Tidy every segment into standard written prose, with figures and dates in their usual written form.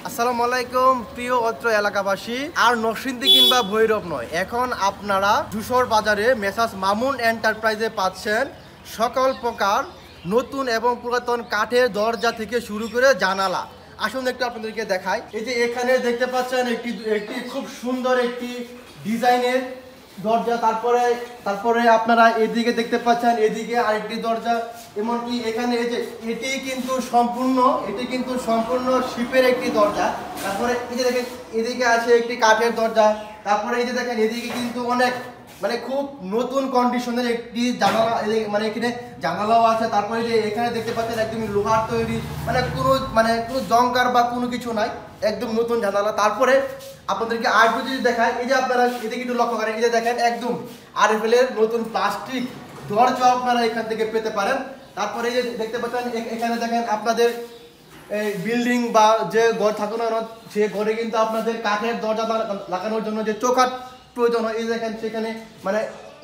আসসালামু আলাইকুম প্রিয় অত্র এলাকাবাসী। আর নরসিংদী কিংবা ভৈরব নয়, এখন আপনারা যশোর বাজারে মেসার্স মামুন এন্টারপ্রাইজে পাচ্ছেন সকল প্রকার নতুন এবং পুরাতন কাঠের দরজা থেকে শুরু করে জানালা। আসুন একটু আপনাদেরকে দেখাই। এই যে এখানে দেখতে পাচ্ছেন একটি খুব সুন্দর একটি ডিজাইনের দরজা। তারপরে আপনারা এদিকে দেখতে পাচ্ছেন, এদিকে আরেকটি দরজা। এমনকি এখানে এই যে এটি কিন্তু সম্পূর্ণ শিপের একটি দরজা। তারপরে এই যে দেখেন এদিকে আছে একটি কাঠের দরজা। তারপরে এই যে দেখেন এদিকে কিন্তু অনেক খুব নতুন কন্ডিশনের একটি জানালা, এখানে জানালাও আছে। তারপরে যে এখানে দেখতে পাচ্ছেন একদম লোহার তৈরি, কোনো জংকার বা কোনো কিছু নাই, একদম নতুন জানালা। তারপরে আপনাদেরকে আর যদি দেখায়, এই যে আপনারা এদিকে একটু লক্ষ্য করেন, এই যে দেখেন একদম আরএফএল এর নতুন প্লাস্টিক দরজা আপনারা এখান থেকে পেতে পারেন। তারপরে এই যে দেখতে পাচ্ছেন এখানে দেখেন আপনাদের এই বিল্ডিং বা যে ঘর থাকুন না, সে ঘরে কিন্তু আপনাদের কাঠের দরজা লাগানোর জন্য যে চৌকাঠ প্রয়োজন হয়, এই দেখেন সেখানে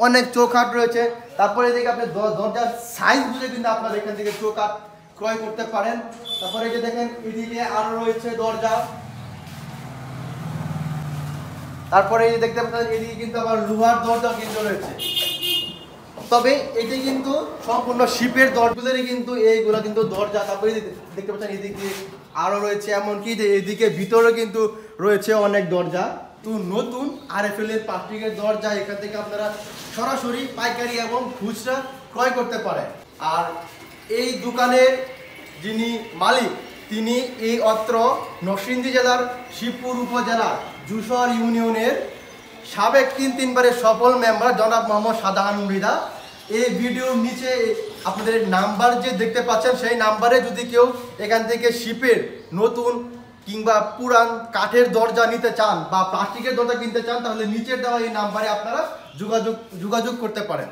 অনেক চৌকাঠ রয়েছে। তারপরে এদিকে আপনি দরজার সাইজ বুঝে কিন্তু আপনারা এখান থেকে চৌকাঠ ক্রয় করতে পারেন। তারপরে এই যে দেখেন এদিকে আরো রয়েছে দরজা। তারপরে এই যে দেখতে পাচ্ছেন এদিকে কিন্তু আবার লোহার দরজা কিন্তু রয়েছে। তবে এটি কিন্তু সম্পূর্ণ শিপের দরজাগুলোরই কিন্তু এইগুলো কিন্তু দরজা। তারপরে দেখতে পাচ্ছেন এদিকে আরো রয়েছে, এমনকি যে এদিকে ভিতরে কিন্তু রয়েছে অনেক দরজা। তো নতুন আরএফএল এর প্লাস্টিকের দরজা এখান থেকে আপনারা সরাসরি পাইকারি এবং খুচরা ক্রয় করতে পারেন। আর এই দোকানের যিনি মালিক, তিনি এই অত্র নরসিংদী জেলার শিবপুর উপজেলার যশোর ইউনিয়নের সাবেক 3 বারের সফল মেম্বার জনাব মোহাম্মদ শাহজাহান মৃধা। এই ভিডিওর নিচে আপনাদের নাম্বার যে দেখতে পাচ্ছেন, সেই নাম্বারে যদি কেউ এখান থেকে শিপের নতুন কিংবা পুরান কাঠের দরজা নিতে চান বা প্লাস্টিকের দরজা কিনতে চান, তাহলে নিচে দেওয়া এই নাম্বারে আপনারা যোগাযোগ করতে পারেন।